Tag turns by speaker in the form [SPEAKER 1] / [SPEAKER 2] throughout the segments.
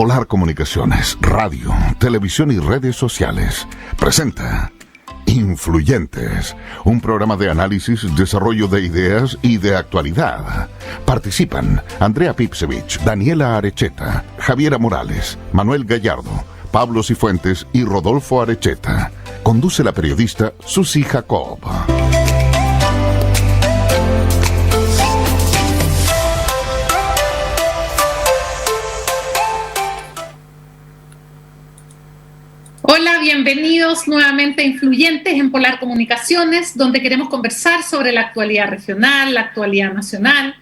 [SPEAKER 1] Polar Comunicaciones, radio, televisión y redes sociales presenta Influyentes, un programa de análisis, desarrollo de ideas y de actualidad. Participan Andrea Pipsevich, Daniela Arecheta, Javiera Morales, Manuel Gallardo, Pablo Cifuentes y Rodolfo Arecheta. Conduce la periodista Susi Jacob.
[SPEAKER 2] Hola, bienvenidos nuevamente a Influyentes en Polar Comunicaciones, donde queremos conversar sobre la actualidad regional, la actualidad nacional,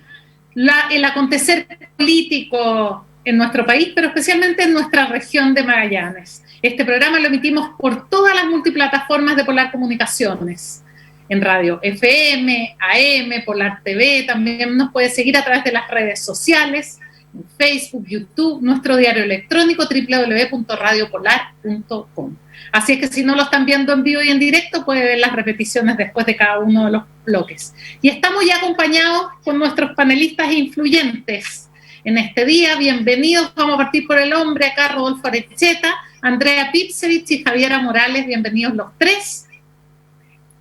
[SPEAKER 2] el acontecer político en nuestro país, pero especialmente en nuestra región de Magallanes. Este programa lo emitimos por todas las multiplataformas de Polar Comunicaciones, en radio FM, AM, Polar TV, también nos puede seguir a través de las redes sociales, en Facebook, YouTube, nuestro diario electrónico www.radiopolar.com. Así es que si no lo están viendo en vivo y en directo, puede ver las repeticiones después de cada uno de los bloques. Y estamos ya acompañados con nuestros panelistas influyentes en este día. Bienvenidos, vamos a partir por el hombre, acá Rodolfo Arecheta, Andrea Pipsevich y Javiera Morales, bienvenidos los tres.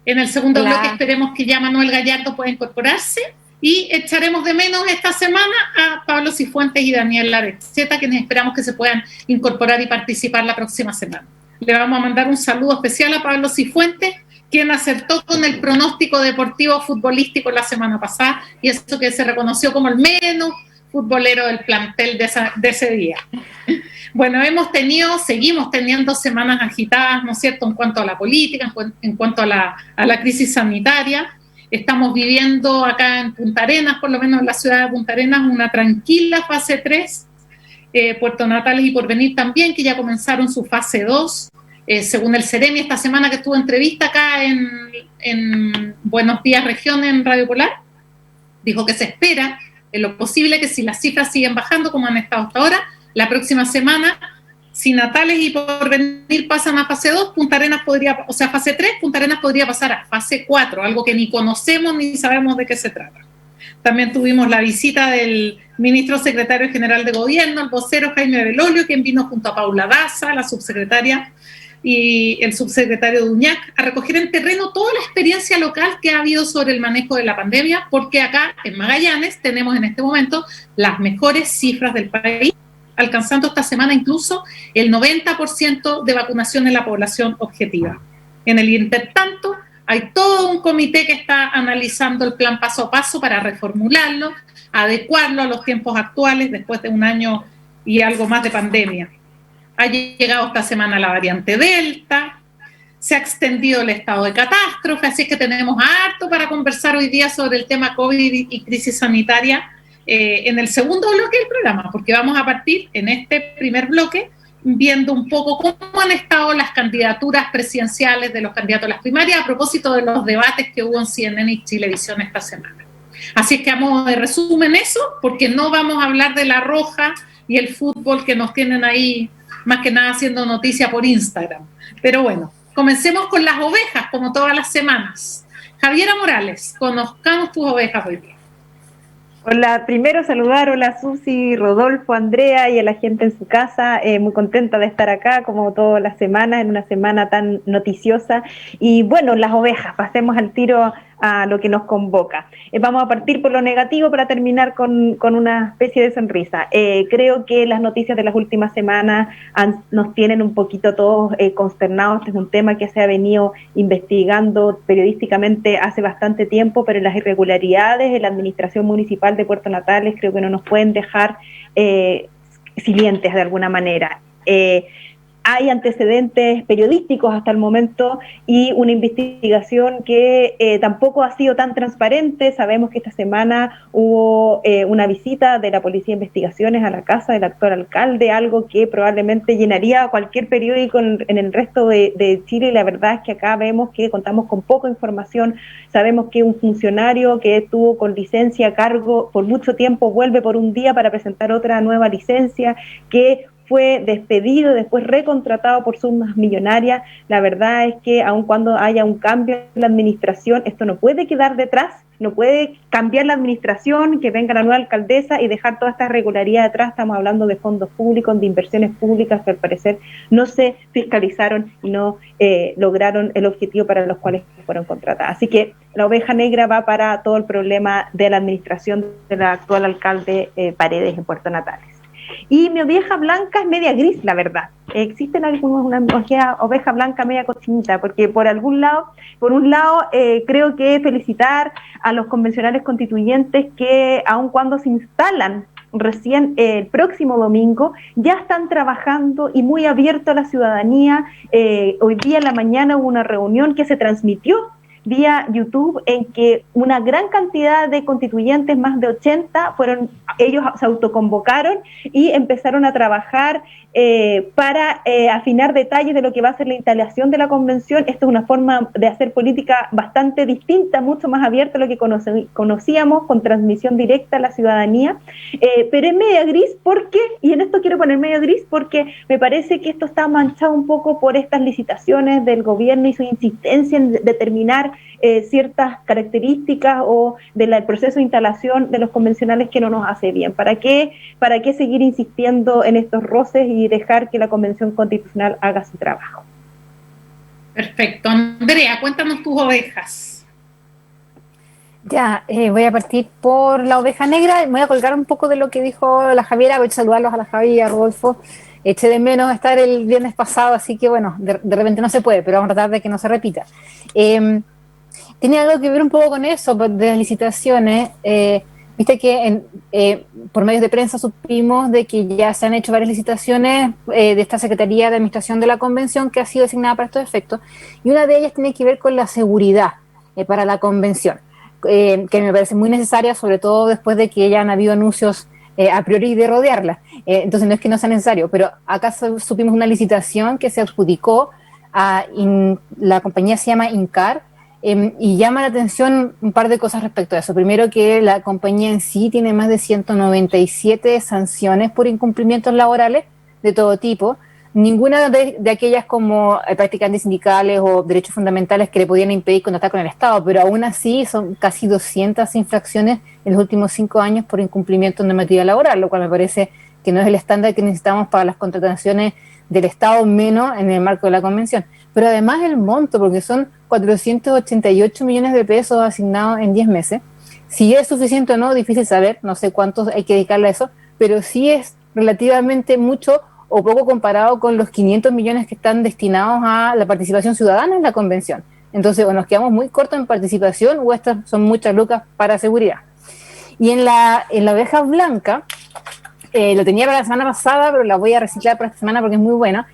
[SPEAKER 2] En el segundo bloque esperemos que ya Manuel Gallardo pueda incorporarse. Y echaremos de menos esta semana a Pablo Cifuentes y Daniel Arecheta, quienes esperamos que se puedan incorporar y participar la próxima semana. Le vamos a mandar un saludo especial a Pablo Cifuentes, quien acertó con el pronóstico deportivo futbolístico la semana pasada, y eso que se reconoció como el menos futbolero del plantel de ese día. Bueno, seguimos teniendo semanas agitadas, ¿no es cierto?, en cuanto a la política, en cuanto a la crisis sanitaria. Estamos viviendo acá en Punta Arenas, por lo menos en la ciudad de Punta Arenas, una tranquila fase 3. Puerto Natales y Porvenir también, que ya comenzaron su fase 2. Según el Ceremi, esta semana que estuvo entrevista acá en Buenos Días Región en Radio Polar, dijo que se espera, en lo posible, que si las cifras siguen bajando como han estado hasta ahora, la próxima semana, si Natales y Porvenir pasan a fase 2, fase 3, Punta Arenas podría pasar a fase 4, algo que ni conocemos ni sabemos de qué se trata. También tuvimos la visita del ministro secretario general de gobierno, el vocero Jaime Belolio, quien vino junto a Paula Daza, la subsecretaria, y el subsecretario Duñac, a recoger en terreno toda la experiencia local que ha habido sobre el manejo de la pandemia, porque acá en Magallanes tenemos en este momento las mejores cifras del país, alcanzando esta semana incluso el 90% de vacunación en la población objetiva. En el intertanto, hay todo un comité que está analizando el plan paso a paso para reformularlo, adecuarlo a los tiempos actuales después de un año y algo más de pandemia. Ha llegado esta semana la variante Delta, se ha extendido el estado de catástrofe, así es que tenemos harto para conversar hoy día sobre el tema COVID y crisis sanitaria, en el segundo bloque del programa, porque vamos a partir en este primer bloque viendo un poco cómo han estado las candidaturas presidenciales de los candidatos a las primarias a propósito de los debates que hubo en CNN y Chilevisión esta semana. Así es que a modo de resumen eso, porque no vamos a hablar de la Roja y el fútbol que nos tienen ahí más que nada haciendo noticia por Instagram. Pero bueno, comencemos con las ovejas, como todas las semanas. Javiera Morales, conozcamos tus ovejas hoy día.
[SPEAKER 3] Hola, primero saludar, hola Susi, Rodolfo, Andrea y a la gente en su casa, muy contenta de estar acá como todas las semanas, en una semana tan noticiosa. Y bueno, las ovejas, pasemos al tiro a lo que nos convoca. Vamos a partir por lo negativo para terminar con una especie de sonrisa. Creo que las noticias de las últimas semanas nos tienen un poquito todos consternados. Este es un tema que se ha venido investigando periodísticamente hace bastante tiempo, pero las irregularidades en la administración municipal de Puerto Natales creo que no nos pueden dejar silentes de alguna manera. Hay antecedentes periodísticos hasta el momento y una investigación que tampoco ha sido tan transparente. Sabemos que esta semana hubo una visita de la Policía de Investigaciones a la casa del actual alcalde, algo que probablemente llenaría cualquier periódico en el resto de Chile, y la verdad es que acá vemos que contamos con poca información. Sabemos que un funcionario que estuvo con licencia a cargo por mucho tiempo vuelve por un día para presentar otra nueva licencia, que fue despedido, después recontratado por sumas millonarias. La verdad es que aun cuando haya un cambio en la administración, esto no puede quedar detrás, no puede cambiar la administración, que venga la nueva alcaldesa y dejar toda esta irregularidad detrás. Estamos hablando de fondos públicos, de inversiones públicas que al parecer no se fiscalizaron y no lograron el objetivo para los cuales fueron contratadas. Así que la oveja negra va para todo el problema de la administración del actual alcalde Paredes en Puerto Natales. Y mi oveja blanca es media gris, la verdad. Existen algunos, una oveja blanca media cochinita, porque por un lado, creo que felicitar a los convencionales constituyentes que, aun cuando se instalan recién el próximo domingo, ya están trabajando y muy abierto a la ciudadanía. Hoy día en la mañana hubo una reunión que se transmitió vía YouTube en que una gran cantidad de constituyentes, más de 80, ellos se autoconvocaron y empezaron a trabajar para afinar detalles de lo que va a ser la instalación de la convención. Esto es una forma de hacer política bastante distinta, mucho más abierta a lo que conocíamos, con transmisión directa a la ciudadanía, pero es media gris porque, y en esto quiero poner media gris porque me parece que esto está manchado un poco por estas licitaciones del gobierno y su insistencia en determinar ciertas características o del proceso de instalación de los convencionales que no nos hace bien. ¿Para qué seguir insistiendo en estos roces y dejar que la Convención Constitucional haga su trabajo?
[SPEAKER 2] Perfecto. Andrea, cuéntanos tus ovejas.
[SPEAKER 4] Ya, voy a partir por la oveja negra. Me voy a colgar un poco de lo que dijo la Javiera. Voy a saludarlos a la Javi y a Rodolfo. Eché de menos estar el viernes pasado, así que bueno, de repente no se puede, pero vamos a tratar de que no se repita. Tiene algo que ver un poco con eso, de las licitaciones. Viste que por medios de prensa supimos de que ya se han hecho varias licitaciones de esta Secretaría de Administración de la Convención que ha sido designada para estos efectos, y una de ellas tiene que ver con la seguridad para la Convención, que me parece muy necesaria, sobre todo después de que ya han habido anuncios a priori de rodearla. Entonces no es que no sea necesario, pero acá supimos una licitación que se adjudicó a la compañía se llama Incar, y llama la atención un par de cosas respecto a eso. Primero, que la compañía en sí tiene más de 197 sanciones por incumplimientos laborales de todo tipo, ninguna de aquellas como prácticas antisindicales o derechos fundamentales que le podían impedir contactar con el Estado, pero aún así son casi 200 infracciones en los últimos 5 años por incumplimiento de normativa laboral, lo cual me parece que no es el estándar que necesitamos para las contrataciones del Estado, menos en el marco de la Convención. Pero además el monto, porque son 488 millones de pesos asignados en 10 meses. Si es suficiente o no, difícil saber, no sé cuántos hay que dedicarle a eso, pero sí es relativamente mucho o poco comparado con los 500 millones que están destinados a la participación ciudadana en la Convención. Entonces, o nos quedamos muy cortos en participación, o estas son muchas lucas para seguridad. Y en la oveja blanca, lo tenía para la semana pasada, pero la voy a reciclar para esta semana porque es muy buena.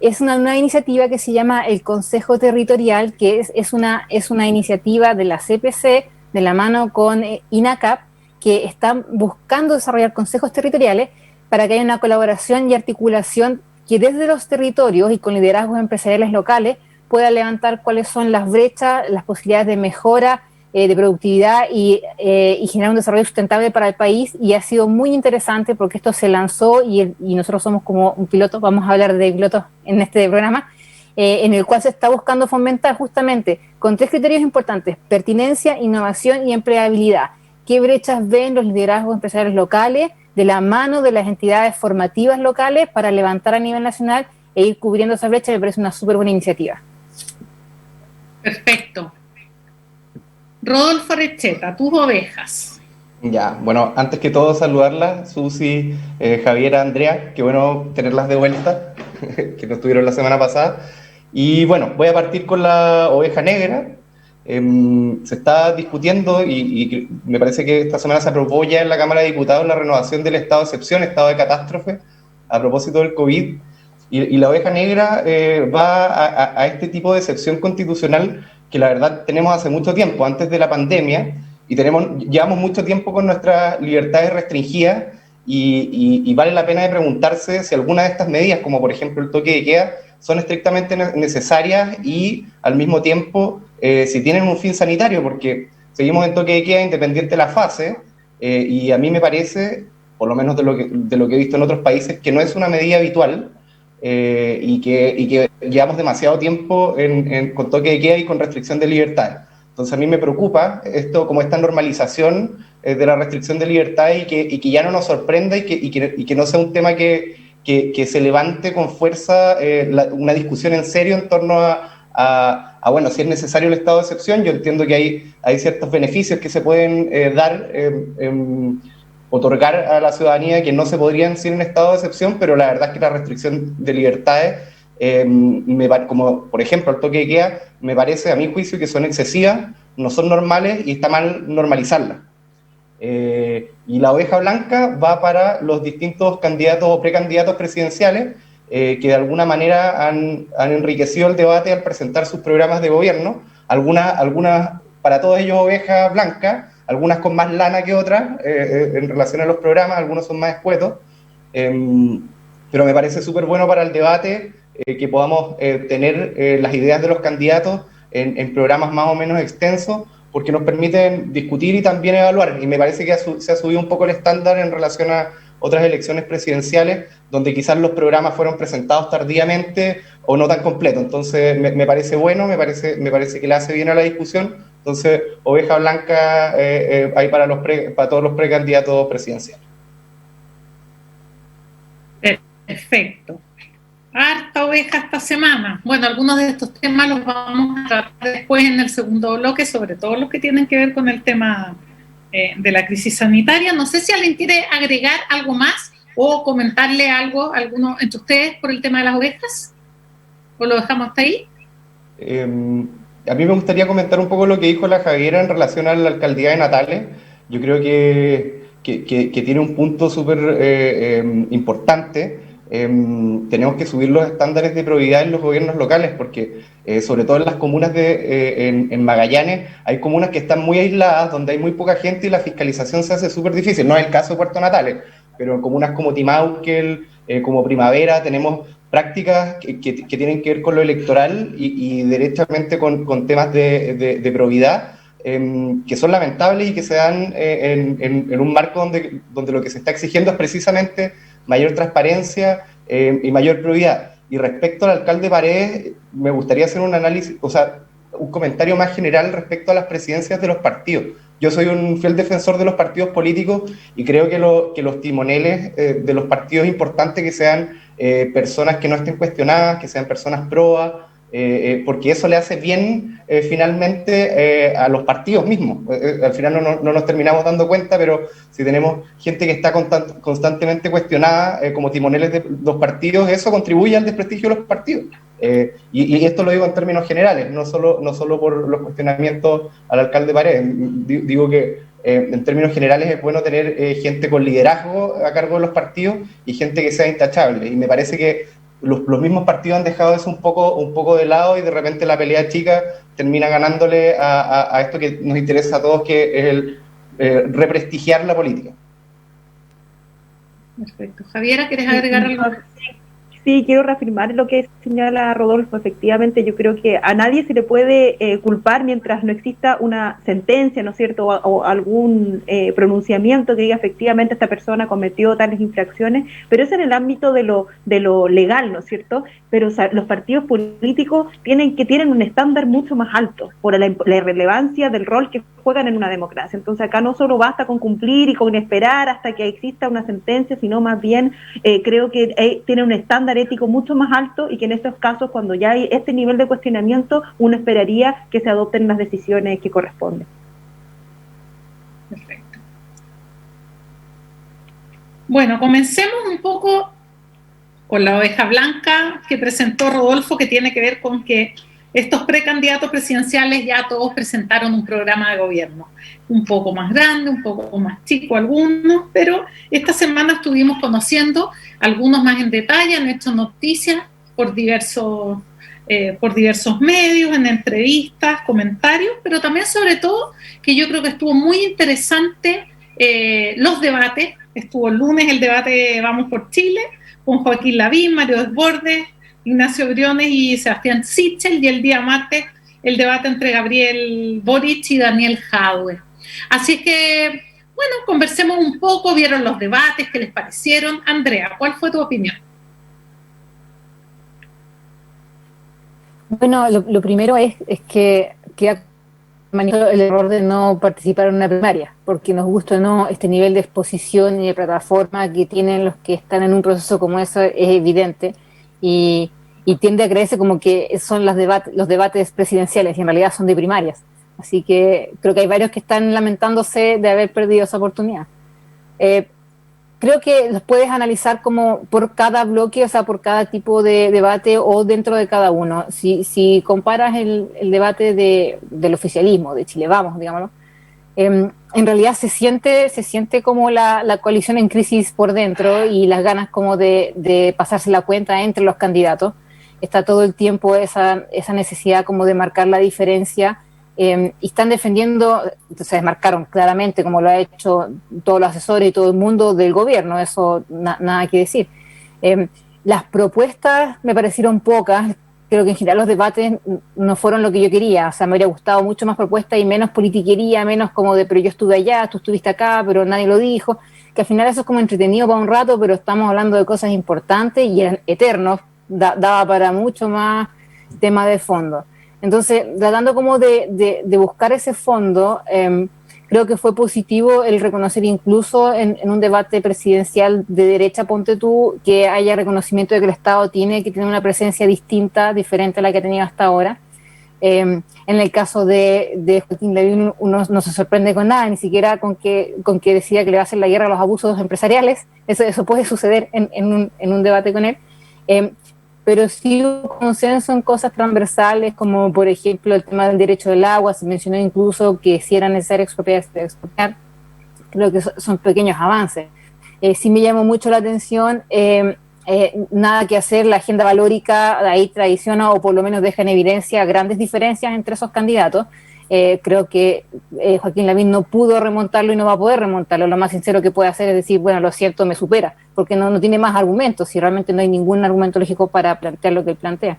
[SPEAKER 4] Es una nueva iniciativa que se llama el Consejo Territorial, que es una iniciativa de la CPC, de la mano con INACAP, que están buscando desarrollar consejos territoriales para que haya una colaboración y articulación que desde los territorios y con liderazgos empresariales locales pueda levantar cuáles son las brechas, las posibilidades de mejora, de productividad y generar un desarrollo sustentable para el país. Y ha sido muy interesante porque esto se lanzó y nosotros somos como un piloto, vamos a hablar de pilotos en este programa, en el cual se está buscando fomentar justamente con 3 criterios importantes: pertinencia, innovación y empleabilidad. ¿Qué brechas ven los liderazgos empresariales locales de la mano de las entidades formativas locales para levantar a nivel nacional e ir cubriendo esas brechas? Me parece una súper buena iniciativa.
[SPEAKER 2] Perfecto. Rodolfo Arecheta, tus ovejas.
[SPEAKER 5] Ya, bueno, antes que todo saludarlas, Susi, Javiera, Andrea, qué bueno tenerlas de vuelta, que no estuvieron la semana pasada. Y bueno, voy a partir con la oveja negra. Se está discutiendo y me parece que esta semana se aprobó ya en la Cámara de Diputados la renovación del estado de excepción, estado de catástrofe, a propósito del COVID. Y la oveja negra va a este tipo de excepción constitucional que la verdad tenemos hace mucho tiempo, antes de la pandemia, y llevamos mucho tiempo con nuestras libertades restringidas, y vale la pena de preguntarse si alguna de estas medidas, como por ejemplo el toque de queda, son estrictamente necesarias y al mismo tiempo si tienen un fin sanitario, porque seguimos en toque de queda independiente de la fase, y a mí me parece, por lo menos de lo que he visto en otros países, que no es una medida habitual y que llevamos demasiado tiempo con toque de queda y con restricción de libertades. Entonces a mí me preocupa esto, como esta normalización de la restricción de libertades y que ya no nos sorprenda y que no sea un tema que se levante con fuerza una discusión en serio en torno a bueno, si es necesario el estado de excepción. Yo entiendo que hay ciertos beneficios que se pueden otorgar a la ciudadanía que no se podrían sin un estado de excepción, pero la verdad es que la restricción de libertades, como por ejemplo el toque de queda, me parece a mi juicio que son excesivas, no son normales y está mal normalizarlas. Y la oveja blanca va para los distintos candidatos o precandidatos presidenciales que de alguna manera han enriquecido el debate al presentar sus programas de gobierno, algunas para todos ellos ovejas blancas, algunas con más lana que otras en relación a los programas, algunos son más escuetos, pero me parece súper bueno para el debate que podamos tener las ideas de los candidatos en programas más o menos extensos, porque nos permiten discutir y también evaluar, y me parece que se ha subido un poco el estándar en relación a otras elecciones presidenciales, donde quizás los programas fueron presentados tardíamente o no tan completos. Entonces me parece bueno, me parece que le hace bien a la discusión. Entonces, oveja blanca hay para todos los precandidatos presidenciales.
[SPEAKER 2] Perfecto. Harta oveja esta semana. Bueno, algunos de estos temas los vamos a tratar después en el segundo bloque, sobre todo los que tienen que ver con el tema de la crisis sanitaria. No sé si alguien quiere agregar algo más o comentarle algo a alguno entre ustedes por el tema de las ovejas, o lo dejamos hasta ahí.
[SPEAKER 5] A mí me gustaría comentar un poco lo que dijo la Javiera en relación a la alcaldía de Natales. Yo creo que tiene un punto súper importante. Tenemos que subir los estándares de probidad en los gobiernos locales, porque sobre todo en las comunas en Magallanes hay comunas que están muy aisladas, donde hay muy poca gente y la fiscalización se hace súper difícil. No es el caso de Puerto Natales, pero en comunas como Timauquel, como Primavera, tenemos prácticas que tienen que ver con lo electoral y derechamente con temas de probidad, que son lamentables y que se dan en un marco donde lo que se está exigiendo es precisamente mayor transparencia y mayor probidad. Y respecto al alcalde Paredes, me gustaría hacer un análisis, o sea, un comentario más general respecto a las presidencias de los partidos. Yo soy un fiel defensor de los partidos políticos y creo que los timoneles de los partidos es importante que sean personas que no estén cuestionadas, que sean personas probas, porque eso le hace bien finalmente a los partidos mismos. Al final no nos terminamos dando cuenta, pero si tenemos gente que está constantemente cuestionada como timoneles de los partidos, eso contribuye al desprestigio de los partidos. Y esto lo digo en términos generales, no solo por los cuestionamientos al alcalde Paredes. Digo que en términos generales es bueno tener gente con liderazgo a cargo de los partidos y gente que sea intachable. Y me parece que los mismos partidos han dejado eso un poco de lado y de repente la pelea chica termina ganándole a esto que nos interesa a todos, que es el represtigiar la política.
[SPEAKER 2] Perfecto. Javiera, ¿quieres agregar algo?
[SPEAKER 3] Sí, quiero reafirmar lo que señala Rodolfo. Efectivamente, yo creo que a nadie se le puede culpar mientras no exista una sentencia, ¿no es cierto?, o algún pronunciamiento que diga efectivamente esta persona cometió tales infracciones, pero eso en el ámbito de lo legal, ¿no es cierto? Pero los partidos políticos tienen un estándar mucho más alto por la irrelevancia del rol que juegan en una democracia. Entonces acá no solo basta con cumplir y con esperar hasta que exista una sentencia, sino más bien creo que tiene un estándar ético mucho más alto y que en estos casos, cuando ya hay este nivel de cuestionamiento, uno esperaría que se adopten las decisiones que corresponden.
[SPEAKER 2] Perfecto. Bueno, comencemos un poco con la oveja blanca que presentó Rodolfo, que tiene que ver con que estos precandidatos presidenciales ya todos presentaron un programa de gobierno, un poco más grande, un poco más chico algunos, pero esta semana estuvimos conociendo algunos más en detalle, han hecho noticias por diversos medios, en entrevistas, comentarios, pero también sobre todo que yo creo que estuvo muy interesante los debates. Estuvo el lunes el debate Vamos por Chile, con Joaquín Lavín, Mario Desbordes, Ignacio Briones y Sebastián Sichel, y el día martes el debate entre Gabriel Boric y Daniel Jadwe. Así que bueno, conversemos un poco, vieron los debates, ¿qué les parecieron? Andrea, ¿cuál fue tu opinión?
[SPEAKER 4] Bueno, lo primero es que queda manifiesto el error de no participar en una primaria, porque nos gusta o no, este nivel de exposición y de plataforma que tienen los que están en un proceso como ese es evidente y tiende a creerse como que son los debates presidenciales y en realidad son de primarias. Así que creo que hay varios que están lamentándose de haber perdido esa oportunidad. Creo que los puedes analizar como por cada bloque, o sea, por cada tipo de debate o dentro de cada uno. Si comparas el debate del oficialismo, de Chile Vamos, digámoslo, en realidad se siente como la coalición en crisis por dentro y las ganas como de pasarse la cuenta entre los candidatos. Está todo el tiempo esa necesidad como de marcar la diferencia. Y están defendiendo, se desmarcaron claramente, como lo ha hecho todos los asesores y todo el mundo del gobierno, eso nada que decir. Las propuestas me parecieron pocas, creo que en general los debates no fueron lo que yo quería, o sea, me habría gustado mucho más propuestas y menos politiquería, menos como de, pero yo estuve allá, tú estuviste acá, pero nadie lo dijo, que al final eso es como entretenido para un rato, pero estamos hablando de cosas importantes y eran eternos, daba para mucho más tema de fondo. Entonces, tratando como de buscar ese fondo, creo que fue positivo el reconocer incluso en un debate presidencial de derecha, ponte tú, que haya reconocimiento de que el Estado tiene que tener una presencia distinta, diferente a la que ha tenido hasta ahora. En el caso de Joaquín Lavín, uno no se sorprende con nada, ni siquiera con que decida que le va a hacer la guerra a los abusos empresariales. Eso puede suceder en un debate con él. Pero sí hubo consenso en cosas transversales, como por ejemplo el tema del derecho del agua, se mencionó incluso que si era necesario expropiar, creo que son pequeños avances. Sí me llamó mucho la atención, nada que hacer, la agenda valórica ahí traiciona o por lo menos deja en evidencia grandes diferencias entre esos candidatos. Creo que Joaquín Lavín no pudo remontarlo y no va a poder remontarlo. Lo más sincero que puede hacer es decir, bueno, lo cierto me supera, porque no tiene más argumentos y realmente no hay ningún argumento lógico para plantear lo que él plantea.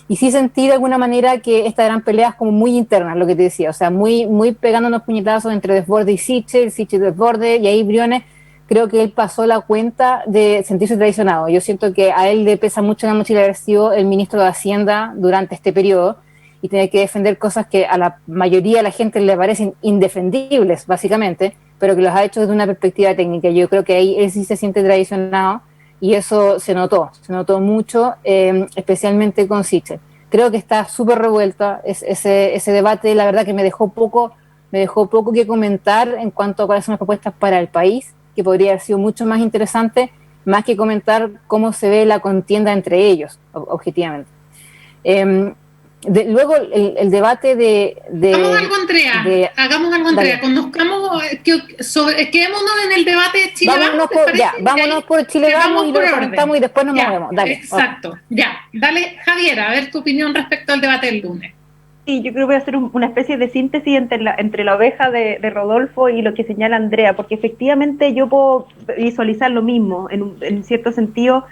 [SPEAKER 4] Y sí sentí de alguna manera que estas eran peleas como muy internas, lo que te decía, o sea, muy pegándonos puñetazos entre Desbordes y Sichel y Desbordes, y ahí Briones, creo que él pasó la cuenta de sentirse traicionado. Yo siento que a él le pesa mucho en la mochila haber sido el ministro de Hacienda durante este periodo, y tener que defender cosas que a la mayoría de la gente le parecen indefendibles, básicamente, pero que los ha hecho desde una perspectiva técnica. Yo creo que ahí él sí se siente traicionado y eso se notó mucho, especialmente con Sichel. Creo que está súper revuelta ese debate, la verdad que me dejó poco que comentar en cuanto a cuáles son las propuestas para el país, que podría haber sido mucho más interesante, más que comentar cómo se ve la contienda entre ellos, objetivamente. Luego el debate
[SPEAKER 2] hagamos algo, Andrea, conozcamos, quedémonos en el debate de Chile Vamos.
[SPEAKER 4] Vámonos por Chile Vamos y lo comentamos y después nos movemos. Dale.
[SPEAKER 2] Exacto, ya. Dale, Javiera, a ver tu opinión respecto al debate del lunes.
[SPEAKER 3] Sí, yo creo que voy a hacer una especie de síntesis entre la oveja de Rodolfo y lo que señala Andrea, porque efectivamente yo puedo visualizar lo mismo, en cierto sentido,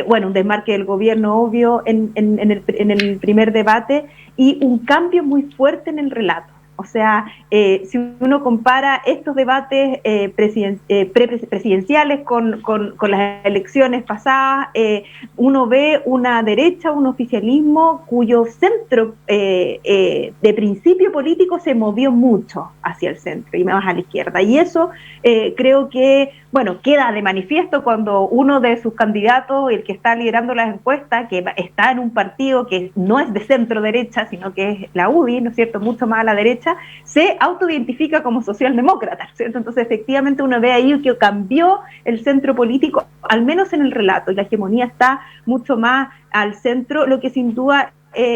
[SPEAKER 3] bueno, un desmarque del gobierno obvio en el primer debate y un cambio muy fuerte en el relato. O sea, si uno compara estos debates presidenciales con las elecciones pasadas, uno ve una derecha, un oficialismo cuyo centro de principio político se movió mucho hacia el centro y más a la izquierda. Y eso creo que, bueno, queda de manifiesto cuando uno de sus candidatos, el que está liderando las encuestas, que está en un partido que no es de centro derecha, sino que es la UDI, ¿no es cierto?, mucho más a la derecha, se autoidentifica como socialdemócrata, ¿cierto? Entonces efectivamente uno ve ahí que cambió el centro político, al menos en el relato, y la hegemonía está mucho más al centro, lo que sin duda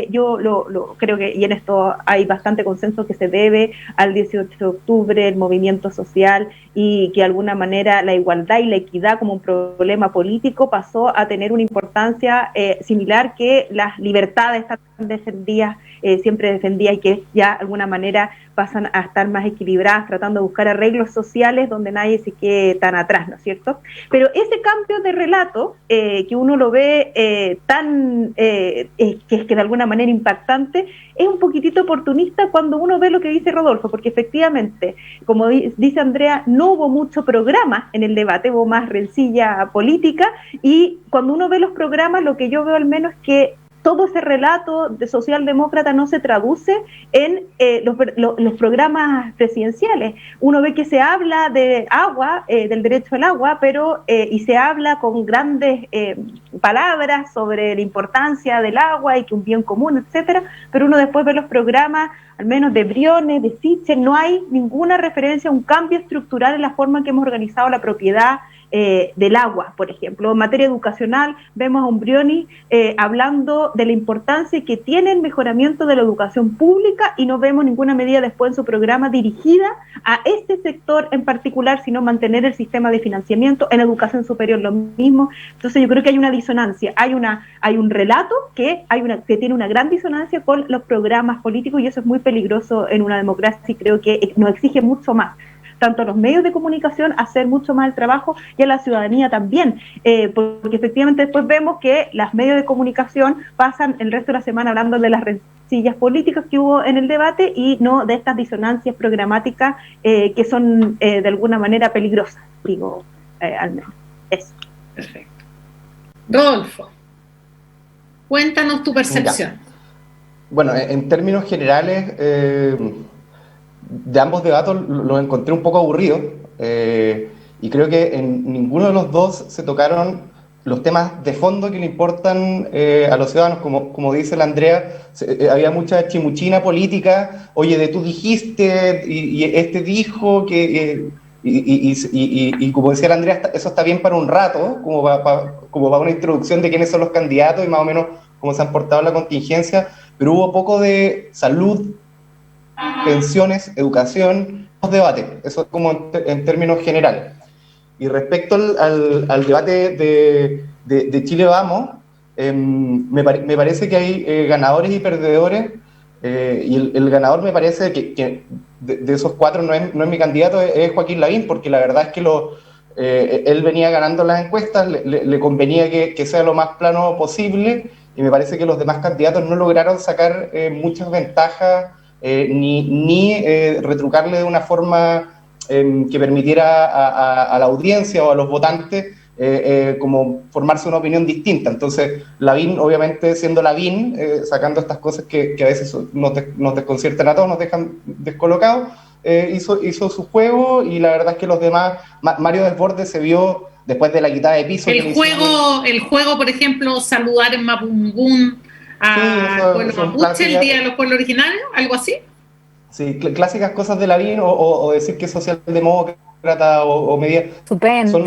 [SPEAKER 3] yo lo creo que, y en esto hay bastante consenso, que se debe al 18 de octubre, el movimiento social, y que de alguna manera la igualdad y la equidad como un problema político pasó a tener una importancia similar que las libertades siempre defendía y que ya de alguna manera pasan a estar más equilibradas, tratando de buscar arreglos sociales donde nadie se quede tan atrás, ¿no es cierto? Pero ese cambio de relato, que uno lo ve que es que de alguna manera impactante, es un poquitito oportunista cuando uno ve lo que dice Rodolfo, porque efectivamente, como dice Andrea, no hubo mucho programa en el debate, hubo más rencilla política, y cuando uno ve los programas, lo que yo veo al menos es que todo ese relato de socialdemócrata no se traduce en los programas presidenciales. Uno ve que se habla de agua, del derecho al agua, pero y se habla con grandes palabras sobre la importancia del agua y que un bien común, etcétera, pero uno después ve los programas, al menos de Briones, de Sichel, no hay ninguna referencia a un cambio estructural en la forma en que hemos organizado la propiedad del agua, por ejemplo. En materia educacional vemos a un Brioni hablando de la importancia que tiene el mejoramiento de la educación pública y no vemos ninguna medida después en su programa dirigida a este sector en particular, sino mantener el sistema de financiamiento. En educación superior lo mismo. Entonces yo creo que hay una disonancia, hay un relato que tiene una gran disonancia con los programas políticos, y eso es muy peligroso en una democracia, y creo que nos exige mucho más, tanto a los medios de comunicación, hacer mucho más el trabajo, y a la ciudadanía también, porque efectivamente después vemos que los medios de comunicación pasan el resto de la semana hablando de las rencillas políticas que hubo en el debate y no de estas disonancias programáticas que son de alguna manera peligrosas, digo, al menos. Eso.
[SPEAKER 2] Perfecto. Rodolfo, cuéntanos tu percepción.
[SPEAKER 5] Ya. Bueno, en términos generales, de ambos debates los encontré un poco aburridos, y creo que en ninguno de los dos se tocaron los temas de fondo que le importan a los ciudadanos. Como dice la Andrea, había mucha chimuchina política, oye, de tú dijiste, y este dijo, que y como decía la Andrea, eso está bien para un rato, como para una introducción de quiénes son los candidatos y más o menos cómo se han portado en la contingencia, pero hubo poco de salud, pensiones, educación, los debates, eso es como en términos generales. Y respecto al debate de Chile Vamos, me parece que hay ganadores y perdedores, y el ganador me parece que de esos cuatro no es mi candidato, es Joaquín Lavín, porque la verdad es que él venía ganando las encuestas, le convenía que sea lo más plano posible, y me parece que los demás candidatos no lograron sacar muchas ventajas, ni retrucarle de una forma que permitiera a la audiencia o a los votantes como formarse una opinión distinta. Entonces, Lavín, obviamente siendo Lavín, sacando estas cosas que a veces nos desconciertan a todos, nos dejan descolocados, hizo su juego, y la verdad es que los demás, Mario Desbordes se vio después de la quitada de piso.
[SPEAKER 2] El juego, por ejemplo, saludar en Mapungún al pueblo mapuche, el Día de los Pueblos Originarios, algo así.
[SPEAKER 5] Sí, clásicas cosas de Lavín, o decir que es socialdemócrata o media.
[SPEAKER 3] Estupendo.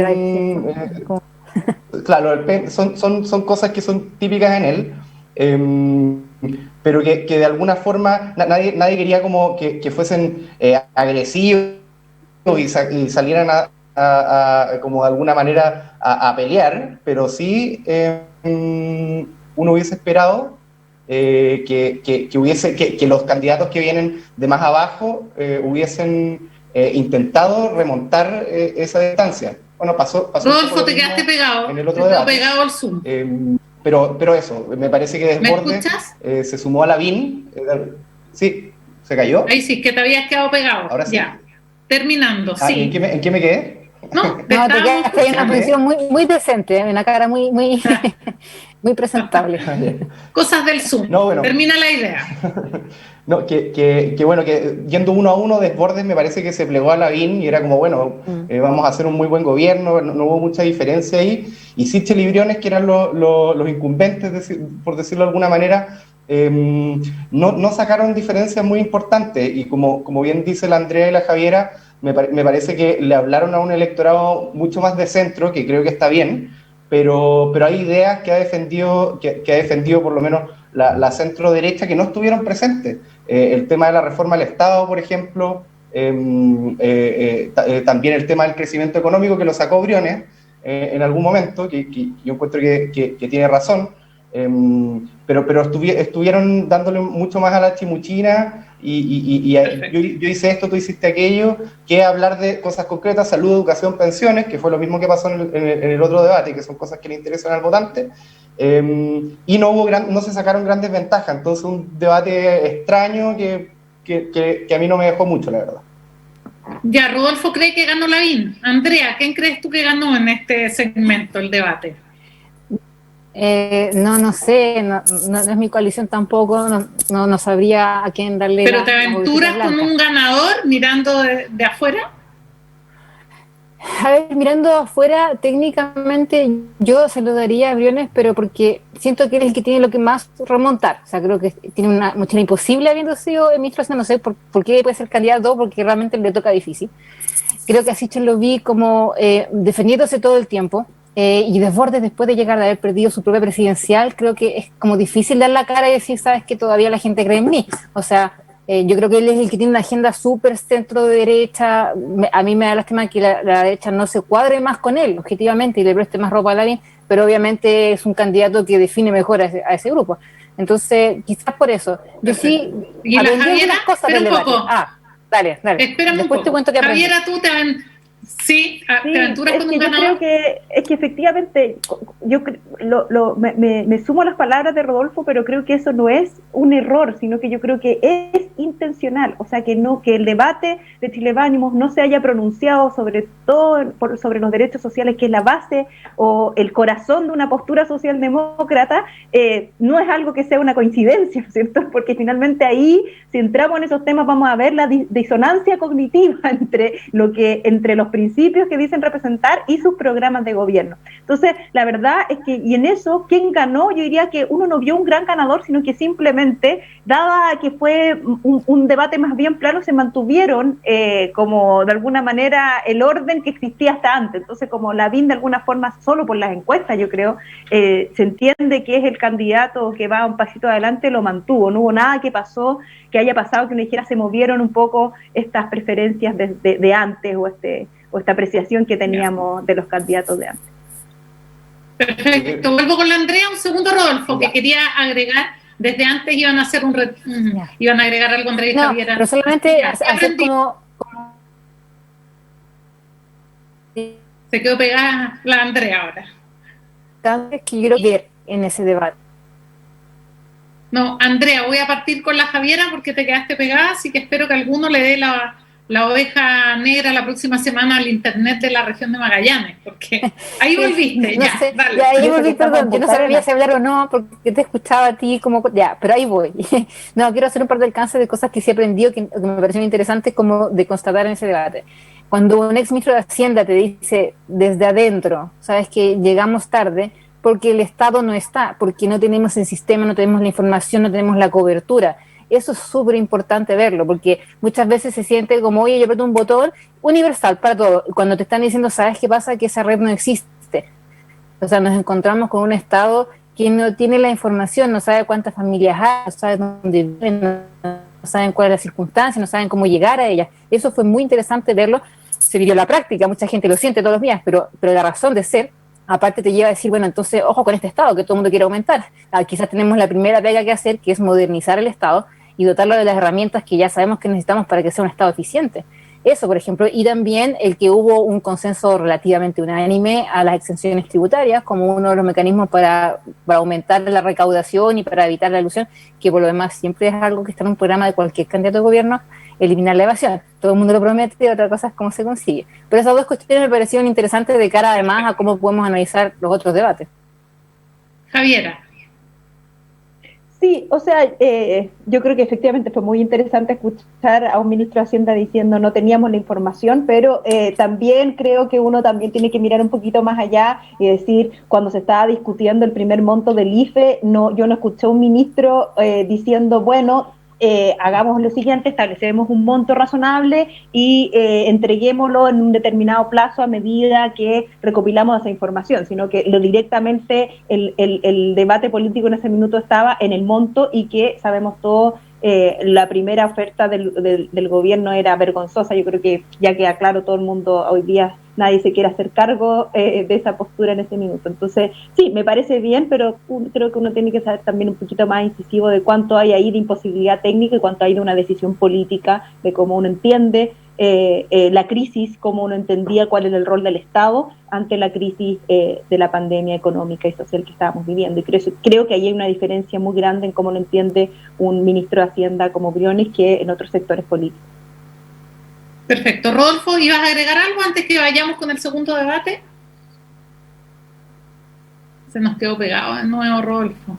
[SPEAKER 5] Claro, son cosas que son típicas en él, pero que de alguna forma nadie quería como que fuesen agresivos y salieran como de alguna manera a pelear, pero sí uno hubiese esperado que los candidatos que vienen de más abajo hubiesen intentado remontar esa distancia. Bueno, pasó
[SPEAKER 2] Rodolfo, te quedaste pegado.
[SPEAKER 5] En el otro debate.
[SPEAKER 2] Pegado al Zoom.
[SPEAKER 5] Pero eso, me parece que Desbordes se sumó a Lavín. Sí, ¿se cayó?
[SPEAKER 2] Ahí sí, que te habías quedado pegado.
[SPEAKER 5] Ahora sí.
[SPEAKER 2] Ya. Terminando, sí.
[SPEAKER 5] ¿En qué me quedé?
[SPEAKER 2] No,
[SPEAKER 4] te quedaste en una posición muy decente, en una cara muy presentable.
[SPEAKER 2] Cosas del Zoom.
[SPEAKER 5] No, bueno.
[SPEAKER 2] Termina la idea.
[SPEAKER 5] No, que bueno, que yendo uno a uno, Desbordes me parece que se plegó a Lavín y era como, bueno, vamos a hacer un muy buen gobierno, no hubo mucha diferencia ahí. Y Sichel y Briones, que eran los incumbentes, por decirlo de alguna manera, no sacaron diferencias muy importantes. Y como bien dice la Andrea y la Javiera, me parece que le hablaron a un electorado mucho más de centro, que creo que está bien, pero hay ideas que ha defendido por lo menos la centro derecha que no estuvieron presentes. El tema de la reforma del Estado, por ejemplo, también el tema del crecimiento económico, que lo sacó Briones en algún momento, que yo encuentro que tiene razón, Pero estuvieron dándole mucho más a la chimuchina y yo hice esto, tú hiciste aquello, que hablar de cosas concretas, salud, educación, pensiones, que fue lo mismo que pasó en el otro debate, que son cosas que le interesan al votante, y no se sacaron grandes ventajas. Entonces un debate extraño que a mí no me dejó mucho, la verdad.
[SPEAKER 2] Ya, Rodolfo cree que ganó Lavín. Andrea, ¿quién crees tú que ganó en este segmento, el debate?
[SPEAKER 4] No sé, no es mi coalición tampoco, no sabría a quién darle.
[SPEAKER 2] ¿Pero te aventuras con un ganador mirando de afuera?
[SPEAKER 4] A ver, mirando afuera, técnicamente yo se lo daría a Briones, pero porque siento que él es el que tiene lo que más remontar. O sea, creo que tiene una mochila imposible habiendo sido ministro, no sé por qué puede ser candidato, porque realmente le toca difícil. Creo que a Sichel lo vi como defendiéndose todo el tiempo. Y Desbordes, después de llegar a haber perdido su propia presidencial, creo que es como difícil dar la cara y decir, sabes que todavía la gente cree en mí. O sea, yo creo que él es el que tiene una agenda súper centro derecha. A mí me da lástima que la derecha no se cuadre más con él, objetivamente, y le preste más ropa a Lavín, pero obviamente es un candidato que define mejor a ese grupo. Entonces, quizás por eso. Yo sí
[SPEAKER 2] ¿Y la Javiera?
[SPEAKER 4] Cosas
[SPEAKER 2] Espera un poco.
[SPEAKER 4] Dale.
[SPEAKER 2] Espérame
[SPEAKER 4] Después
[SPEAKER 2] un poco.
[SPEAKER 4] Te cuento que aprendí.
[SPEAKER 2] Javiera, tú te aventuras con un ganador.
[SPEAKER 3] Yo creo que efectivamente me sumo a las palabras de Rodolfo, pero creo que eso no es un error, sino que yo creo que es intencional. O sea, que el debate de Chile Vánimos no se haya pronunciado sobre todo sobre los derechos sociales, que es la base o el corazón de una postura socialdemócrata, no es algo que sea una coincidencia, ¿cierto? Porque finalmente ahí, si entramos en esos temas, vamos a ver la disonancia cognitiva entre los principios que dicen representar y sus programas de gobierno. Entonces, la verdad es que, y en eso, ¿quién ganó? Yo diría que uno no vio un gran ganador, sino que simplemente, dada que fue un debate más bien plano, se mantuvieron como de alguna manera el orden que existía hasta antes. Entonces, como Lavín de alguna forma, solo por las encuestas, yo creo, se entiende que es el candidato que va un pasito adelante, lo mantuvo. No hubo nada que haya pasado que uno dijera se movieron un poco estas preferencias de antes o esta apreciación que teníamos de los candidatos de antes.
[SPEAKER 2] Perfecto. Vuelvo con la Andrea. Un segundo, Rodolfo, que quería agregar. Desde antes iban a hacer iban a agregar algo, Andrea y Javiera.
[SPEAKER 4] Pero solamente hacer como...
[SPEAKER 2] Se quedó pegada la Andrea ahora.
[SPEAKER 4] Que quiero ver en ese debate.
[SPEAKER 2] No, Andrea, voy a partir con la Javiera porque te quedaste pegada, así que espero que alguno le dé la oveja negra la próxima semana al internet de la región de Magallanes, porque ahí volviste,
[SPEAKER 4] no sé, dale. Ya, ahí volví, perdón, yo no sabía si hablar o no, porque te escuchaba a ti como, ya, pero ahí voy. No, quiero hacer un par de alcances de cosas que sí he aprendido, que me parecieron interesantes como de constatar en ese debate. Cuando un ex ministro de Hacienda te dice desde adentro, sabes que llegamos tarde, porque el Estado no está, porque no tenemos el sistema, no tenemos la información, no tenemos la cobertura. Eso es súper importante verlo, porque muchas veces se siente como, oye, yo aprieto un botón universal para todo. Cuando te están diciendo, ¿sabes qué pasa? Que esa red no existe. O sea, nos encontramos con un Estado que no tiene la información, no sabe cuántas familias hay, no sabe dónde viven, no saben cuál es la circunstancia, no saben cómo llegar a ellas. Eso fue muy interesante verlo. Se vivió en la práctica, mucha gente lo siente todos los días, pero la razón de ser, aparte te lleva a decir, bueno, entonces, ojo con este Estado que todo el mundo quiere aumentar. Quizás tenemos la primera pega que hacer, que es modernizar el Estado y dotarlo de las herramientas que ya sabemos que necesitamos para que sea un Estado eficiente. Eso, por ejemplo, y también el que hubo un consenso relativamente unánime a las exenciones tributarias como uno de los mecanismos para aumentar la recaudación y para evitar la elusión, que por lo demás siempre es algo que está en un programa de cualquier candidato de gobierno, eliminar la evasión. Todo el mundo lo promete, otra cosa es cómo se consigue. Pero esas dos cuestiones me parecieron interesantes de cara además a cómo podemos analizar los otros debates.
[SPEAKER 2] Javiera.
[SPEAKER 3] Sí, o sea, yo creo que efectivamente fue muy interesante escuchar a un ministro de Hacienda diciendo no teníamos la información, pero también creo que uno también tiene que mirar un poquito más allá y decir, cuando se estaba discutiendo el primer monto del IFE, yo no escuché a un ministro diciendo, bueno, hagamos lo siguiente, establecemos un monto razonable y entreguémoslo en un determinado plazo a medida que recopilamos esa información, sino que directamente el debate político en ese minuto estaba en el monto y que sabemos todos la primera oferta del gobierno era vergonzosa. Yo creo que ya queda claro todo el mundo hoy día nadie se quiere hacer cargo de esa postura en ese minuto. Entonces, sí, me parece bien, pero creo que uno tiene que saber también un poquito más incisivo de cuánto hay ahí de imposibilidad técnica y cuánto hay de una decisión política, de cómo uno entiende la crisis, cómo uno entendía cuál era el rol del Estado ante la crisis de la pandemia económica y social que estábamos viviendo. Y creo que ahí hay una diferencia muy grande en cómo lo entiende un ministro de Hacienda como Briones que en otros sectores políticos.
[SPEAKER 2] Perfecto. Rodolfo, ¿ibas a agregar algo antes que vayamos con el segundo debate? Se nos quedó pegado de nuevo, Rodolfo.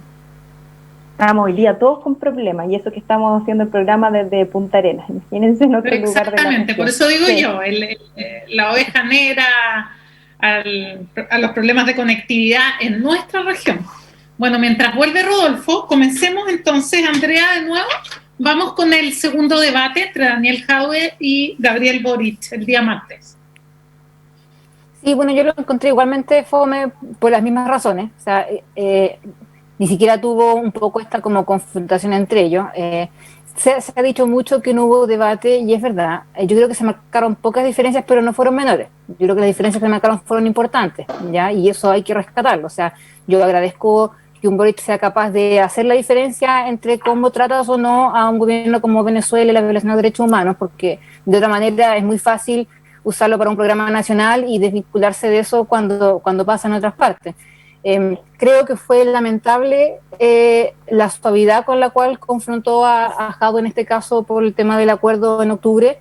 [SPEAKER 3] Estamos hoy día todos con problemas, y eso que estamos haciendo el programa desde Punta Arenas. Imagínense en otro lugar de la región.
[SPEAKER 2] Exactamente, por eso digo yo, la oveja negra a los problemas de conectividad en nuestra región. Bueno, mientras vuelve Rodolfo, comencemos entonces, Andrea, de nuevo. Vamos con el segundo debate entre Daniel Jadwe y Gabriel Boric el día martes.
[SPEAKER 4] Sí, bueno, yo lo encontré igualmente fome por las mismas razones. O sea, ni siquiera tuvo un poco esta como confrontación entre ellos. Se ha dicho mucho que no hubo debate y es verdad. Yo creo que se marcaron pocas diferencias, pero no fueron menores. Yo creo que las diferencias que se marcaron fueron importantes, ¿ya? Y eso hay que rescatarlo. O sea, yo agradezco que un Boric sea capaz de hacer la diferencia entre cómo tratas o no a un gobierno como Venezuela y la violación de los derechos humanos, porque de otra manera es muy fácil usarlo para un programa nacional y desvincularse de eso cuando pasa en otras partes. Creo que fue lamentable la suavidad con la cual confrontó a Jadwe en este caso por el tema del acuerdo en octubre.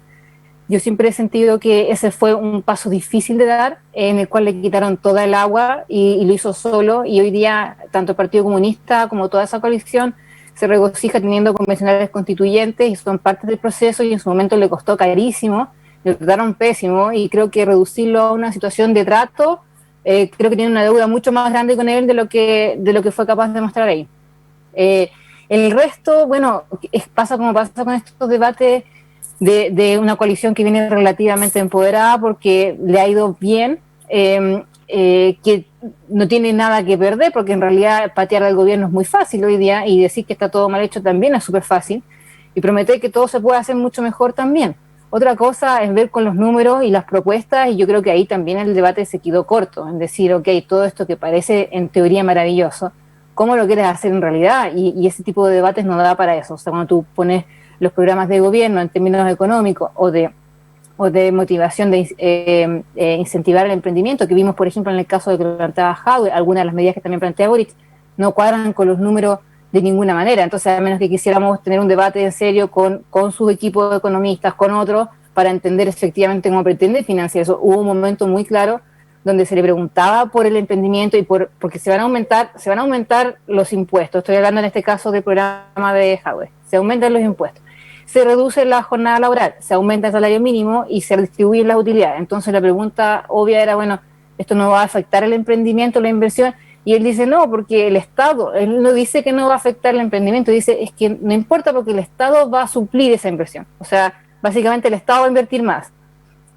[SPEAKER 4] Yo siempre he sentido que ese fue un paso difícil de dar, en el cual le quitaron toda el agua y lo hizo solo, y hoy día tanto el Partido Comunista como toda esa coalición se regocija teniendo convencionales constituyentes y son parte del proceso, y en su momento le costó carísimo, le trataron pésimo, y creo que reducirlo a una situación de trato, creo que tiene una deuda mucho más grande con él de lo que fue capaz de mostrar ahí. El resto, bueno, pasa como pasa con estos debates de una coalición que viene relativamente empoderada porque le ha ido bien, que no tiene nada que perder, porque en realidad patear al gobierno es muy fácil hoy día, y decir que está todo mal hecho también es súper fácil, y prometer que todo se puede hacer mucho mejor también. Otra cosa es ver con los números y las propuestas, y yo creo que ahí también el debate se quedó corto, en decir, ok, todo esto que parece en teoría maravilloso, ¿cómo lo quieres hacer en realidad? Y ese tipo de debates no da para eso. O sea, cuando tú pones los programas de gobierno en términos económicos o de motivación de incentivar el emprendimiento, que vimos, por ejemplo, en el caso de que lo planteaba Jadwe, algunas de las medidas que también plantea Boric, no cuadran con los números de ninguna manera. Entonces, a menos que quisiéramos tener un debate en serio con su equipo de economistas, con otros, para entender efectivamente cómo pretende financiar eso. Hubo un momento muy claro donde se le preguntaba por el emprendimiento y porque se van a aumentar los impuestos. Estoy hablando en este caso del programa de Jadwe. Se aumentan los impuestos, se reduce la jornada laboral, se aumenta el salario mínimo y se distribuyen las utilidades. Entonces la pregunta obvia era, bueno, ¿esto no va a afectar el emprendimiento, la inversión? Y él dice, no, porque el Estado, él no dice que no va a afectar el emprendimiento, dice, es que no importa porque el Estado va a suplir esa inversión. O sea, básicamente el Estado va a invertir más.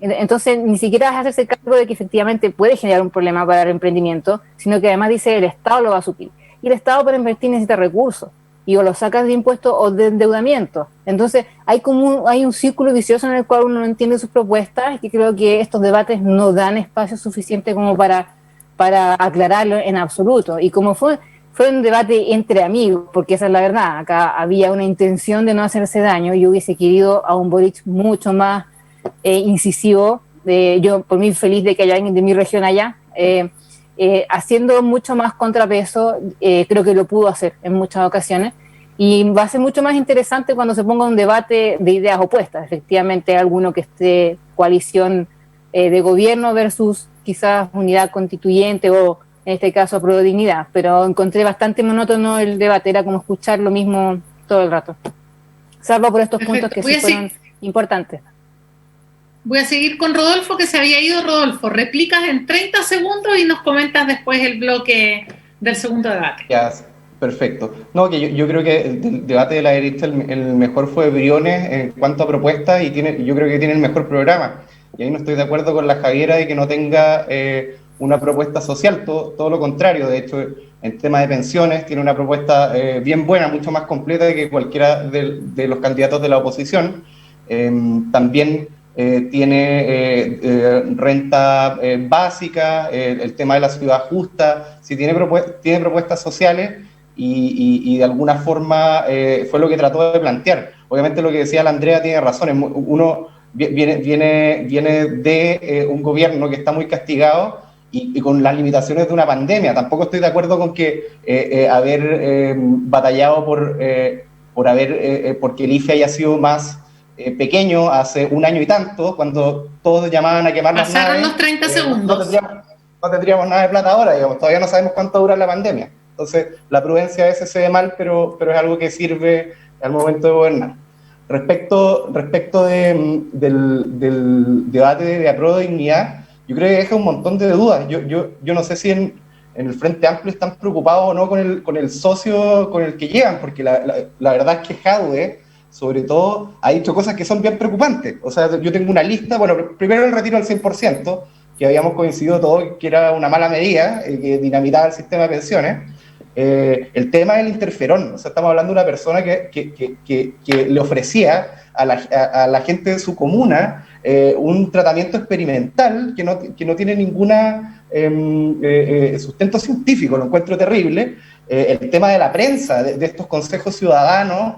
[SPEAKER 4] Entonces, ni siquiera es hacerse cargo de que efectivamente puede generar un problema para el emprendimiento, sino que además dice el Estado lo va a suplir. Y el Estado para invertir necesita recursos, y o lo sacas de impuestos o de endeudamiento. Entonces, hay un círculo vicioso en el cual uno no entiende sus propuestas, y que creo que estos debates no dan espacio suficiente como para aclararlo en absoluto. Y como fue un debate entre amigos, porque esa es la verdad, acá había una intención de no hacerse daño. Yo hubiese querido a un Boric mucho más incisivo, yo por mí feliz de que haya alguien de mi región allá, haciendo mucho más contrapeso. Creo que lo pudo hacer en muchas ocasiones, y va a ser mucho más interesante cuando se ponga un debate de ideas opuestas, efectivamente alguno que esté coalición de gobierno versus quizás unidad constituyente o en este caso Prodignidad, pero encontré bastante monótono el debate, era como escuchar lo mismo todo el rato, salvo por estos puntos que sí fueron importantes.
[SPEAKER 2] Voy a seguir con Rodolfo, que se había ido. Rodolfo, replicas en 30 segundos y nos comentas después el bloque del segundo debate.
[SPEAKER 5] Ya, perfecto. No, que yo creo que el debate de la derecha, el mejor fue Briones en cuanto a propuestas, y yo creo que tiene el mejor programa. Y ahí no estoy de acuerdo con la Javiera de que no tenga una propuesta social, todo lo contrario. De hecho, en tema de pensiones tiene una propuesta bien buena, mucho más completa que cualquiera de los candidatos de la oposición. También tiene renta básica, el tema de la ciudad justa, si tiene propuestas sociales y de alguna forma fue lo que trató de plantear. Obviamente lo que decía la Andrea tiene razón, uno viene de un gobierno que está muy castigado y con las limitaciones de una pandemia. Tampoco estoy de acuerdo con que haber batallado porque el IFE haya sido más pequeño hace un año y tanto, cuando todos llamaban a quemar las naves.
[SPEAKER 2] Pasaron los 30 segundos.
[SPEAKER 5] No tendríamos nada de plata ahora, digamos, todavía no sabemos cuánto dura la pandemia. Entonces, la prudencia a veces se ve mal, pero es algo que sirve al momento de gobernar. Respecto del debate de apruebo dignidad, yo creo que deja un montón de dudas. Yo no sé si en el Frente Amplio están preocupados o no con el socio con el que llegan, porque la verdad es que Jadwe, sobre todo, ha dicho cosas que son bien preocupantes. O sea, yo tengo una lista, bueno, primero el retiro al 100%, que habíamos coincidido todos que era una mala medida, que dinamitaba el sistema de pensiones. El tema del interferón, o sea, estamos hablando de una persona que le ofrecía a la gente de su comuna un tratamiento experimental que no tiene ninguna sustento científico, lo encuentro terrible. El tema de la prensa, de estos consejos ciudadanos,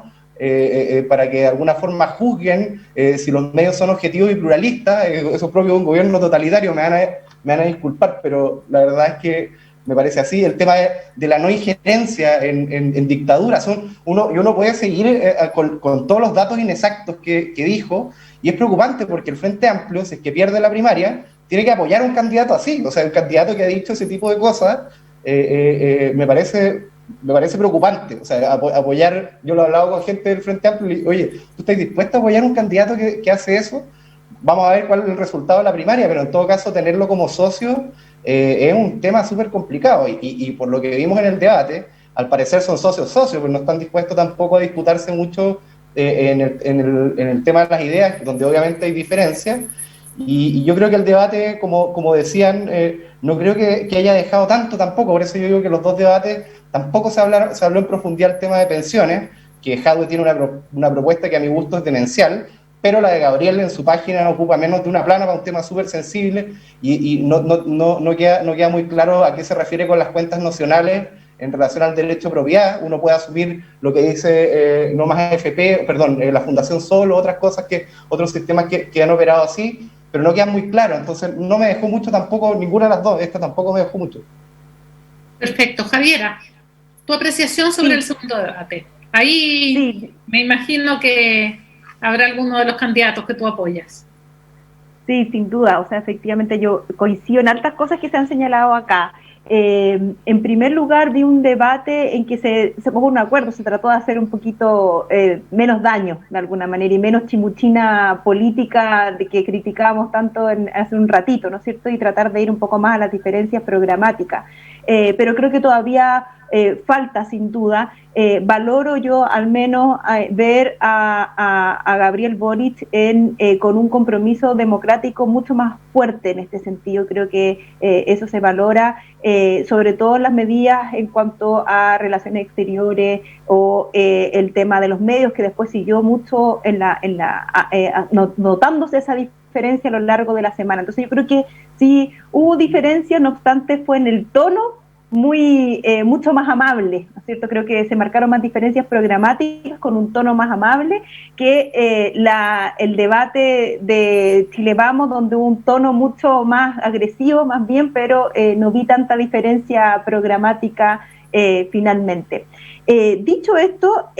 [SPEAKER 5] para que de alguna forma juzguen si los medios son objetivos y pluralistas, eso es propio de un gobierno totalitario, me van a disculpar, pero la verdad es que me parece así. El tema de la no injerencia en dictaduras, uno puede seguir con todos los datos inexactos que dijo, y es preocupante porque el Frente Amplio, si es que pierde la primaria, tiene que apoyar a un candidato así, o sea, un candidato que ha dicho ese tipo de cosas, me parece preocupante. O sea, apoyar, yo lo he hablado con gente del Frente Amplio y le digo, oye, ¿tú estás dispuesto a apoyar a un candidato que hace eso? Vamos a ver cuál es el resultado de la primaria, pero en todo caso tenerlo como socio es un tema súper complicado y por lo que vimos en el debate, al parecer son socios, pero no están dispuestos tampoco a disputarse mucho en el tema de las ideas, donde obviamente hay diferencias, y yo creo que el debate, como decían, no creo que haya dejado tanto tampoco, por eso yo digo que los dos debates tampoco se habló en profundidad el tema de pensiones, que Jadwe tiene una propuesta que a mi gusto es demencial, pero la de Gabriel en su página ocupa menos de una plana para un tema súper sensible y no queda muy claro a qué se refiere con las cuentas nocionales en relación al derecho a propiedad. Uno puede asumir lo que dice no más AFP, la Fundación Sol, otras cosas, otros sistemas que han operado así, pero no queda muy claro. Entonces no me dejó mucho tampoco ninguna de las dos, esta tampoco me dejó mucho.
[SPEAKER 2] Perfecto. Javiera, tu apreciación sobre el segundo debate. Ahí me imagino que habrá alguno de los candidatos que tú apoyas.
[SPEAKER 3] Sí, sin duda. O sea, efectivamente yo coincido en altas cosas que se han señalado acá. En primer lugar, vi un debate en que se puso un acuerdo, se trató de hacer un poquito menos daño, de alguna manera, y menos chimuchina política de que criticábamos tanto hace un ratito, ¿no es cierto? Y tratar de ir un poco más a las diferencias programáticas. Pero creo que todavía falta, sin duda. Valoro yo al menos ver a Gabriel Boric con un compromiso democrático mucho más fuerte en este sentido. Creo que eso se valora, sobre todo las medidas en cuanto a relaciones exteriores o el tema de los medios, que después siguió mucho notándose esa diferencia a lo largo de la semana. Entonces yo creo que sí hubo diferencia, no obstante fue en el tono mucho más amable, ¿no es cierto? Creo que se marcaron más diferencias programáticas con un tono más amable que el debate de Chile Vamos, donde hubo un tono mucho más agresivo, más bien, pero no vi tanta diferencia programática finalmente. Dicho esto,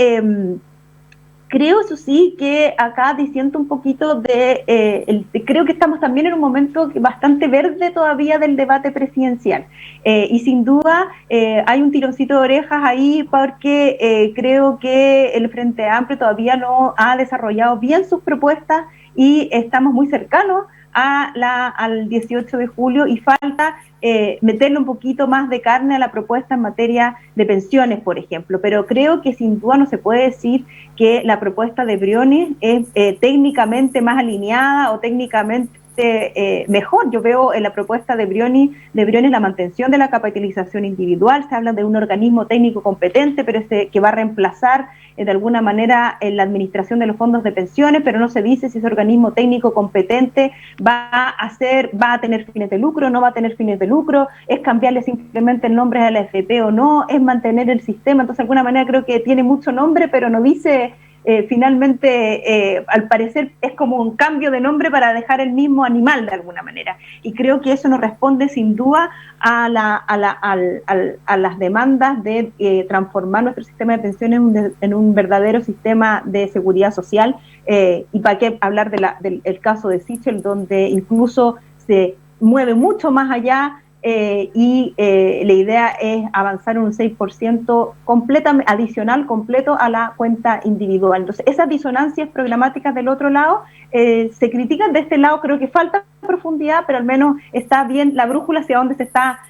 [SPEAKER 3] creo, eso sí, que acá disiento un poquito creo que estamos también en un momento bastante verde todavía del debate presidencial. Y sin duda hay un tironcito de orejas ahí porque creo que el Frente Amplio todavía no ha desarrollado bien sus propuestas y estamos muy cercanos al 18 de julio y falta meterle un poquito más de carne a la propuesta en materia de pensiones, por ejemplo, pero creo que sin duda no se puede decir que la propuesta de Briones es técnicamente más alineada o técnicamente mejor. Yo veo en la propuesta de Briones la mantención de la capitalización individual. Se habla de un organismo técnico competente, pero que va a reemplazar de alguna manera en la administración de los fondos de pensiones, pero no se dice si ese organismo técnico competente va a tener fines de lucro, no va a tener fines de lucro, es cambiarle simplemente el nombre a la AFP o no, es mantener el sistema. Entonces, de alguna manera creo que tiene mucho nombre, pero no dice finalmente, al parecer es como un cambio de nombre para dejar el mismo animal de alguna manera. Y creo que eso nos responde sin duda a las demandas de transformar nuestro sistema de pensiones en un verdadero sistema de seguridad social. Y para qué hablar del caso de Sichel, donde incluso se mueve mucho más allá. La idea es avanzar un 6% adicional completo a la cuenta individual. Entonces, esas disonancias programáticas del otro lado se critican. De este lado creo que falta profundidad, pero al menos está bien la brújula hacia dónde se está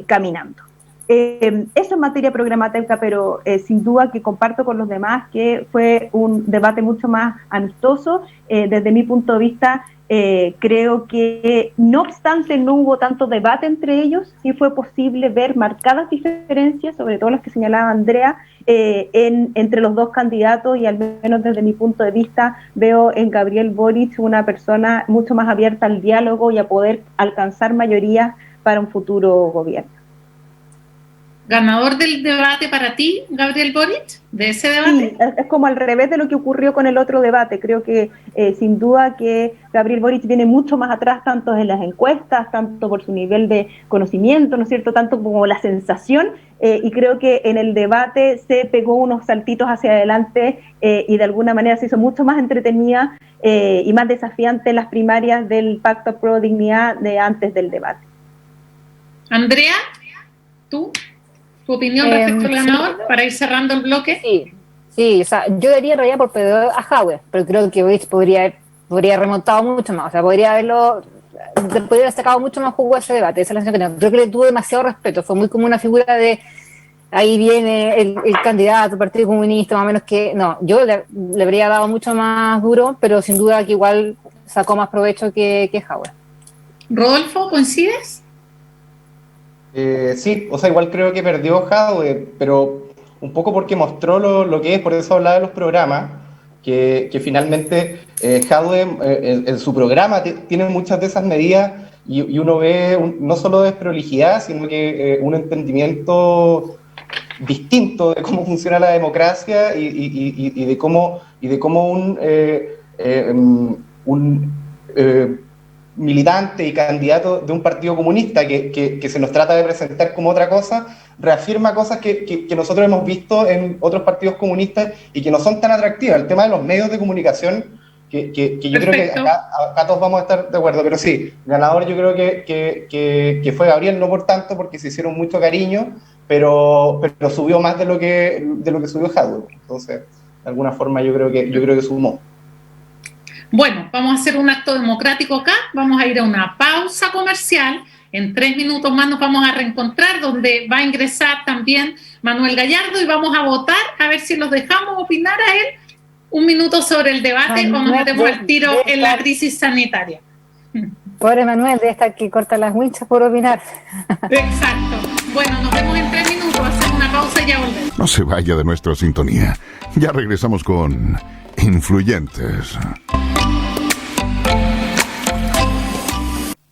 [SPEAKER 3] caminando. Eso en materia programática, pero sin duda que comparto con los demás que fue un debate mucho más amistoso. Desde mi punto de vista, creo que no obstante no hubo tanto debate entre ellos, sí fue posible ver marcadas diferencias, sobre todo las que señalaba Andrea, entre los dos candidatos, y al menos desde mi punto de vista veo en Gabriel Boric una persona mucho más abierta al diálogo y a poder alcanzar mayorías para un futuro gobierno.
[SPEAKER 2] ¿Ganador del debate para ti, Gabriel Boric, de ese debate?
[SPEAKER 3] Sí, es como al revés de lo que ocurrió con el otro debate. Creo que sin duda que Gabriel Boric viene mucho más atrás, tanto en las encuestas, tanto por su nivel de conocimiento, ¿no es cierto?, tanto como la sensación, y creo que en el debate se pegó unos saltitos hacia adelante y de alguna manera se hizo mucho más entretenida y más desafiante las primarias del Pacto Pro Dignidad de antes del debate.
[SPEAKER 2] Andrea, ¿tú? ¿Tu opinión respecto al ganador, para ir cerrando el bloque?
[SPEAKER 4] Sí, o sea, yo daría en realidad por Pedro a Jadwe, pero creo que Boric podría haber remontado mucho más, o sea, podría haber sacado mucho más jugo a ese debate. Esa es la sensación que tengo. Creo que le tuvo demasiado respeto, fue muy como una figura de ahí viene el candidato, el Partido Comunista, más o menos que, no, yo le habría dado mucho más duro, pero sin duda que igual sacó más provecho que Jadwe.
[SPEAKER 2] Rodolfo, ¿coincides?
[SPEAKER 5] Sí, o sea, igual creo que perdió Jadwe, pero un poco porque mostró lo que es, por eso hablaba de los programas, que finalmente Jadwe en su programa tiene muchas de esas medidas y uno ve no solo desprolijidad, sino que un entendimiento distinto de cómo funciona la democracia y de cómo un militante y candidato de un partido comunista que se nos trata de presentar como otra cosa, reafirma cosas que nosotros hemos visto en otros partidos comunistas y que no son tan atractivas. El tema de los medios de comunicación, que yo creo que acá todos vamos a estar de acuerdo, pero sí, ganador yo creo que fue Gabriel, no por tanto, porque se hicieron mucho cariño, pero subió más de lo que subió Jadwe. Entonces, de alguna forma yo creo que sumó.
[SPEAKER 2] Bueno, vamos a hacer un acto democrático acá, vamos a ir a una pausa comercial, en 3 minutos más nos vamos a reencontrar, donde va a ingresar también Manuel Gallardo y vamos a votar a ver si los dejamos opinar a él un minuto sobre el debate o nos metemos al tiro en la crisis sanitaria.
[SPEAKER 4] Pobre Manuel, de esta que corta las winchas por opinar.
[SPEAKER 2] Exacto. Bueno, nos vemos en 3 minutos, hacemos una pausa y ya volvemos.
[SPEAKER 1] No se vaya de nuestra sintonía, ya regresamos con Influyentes.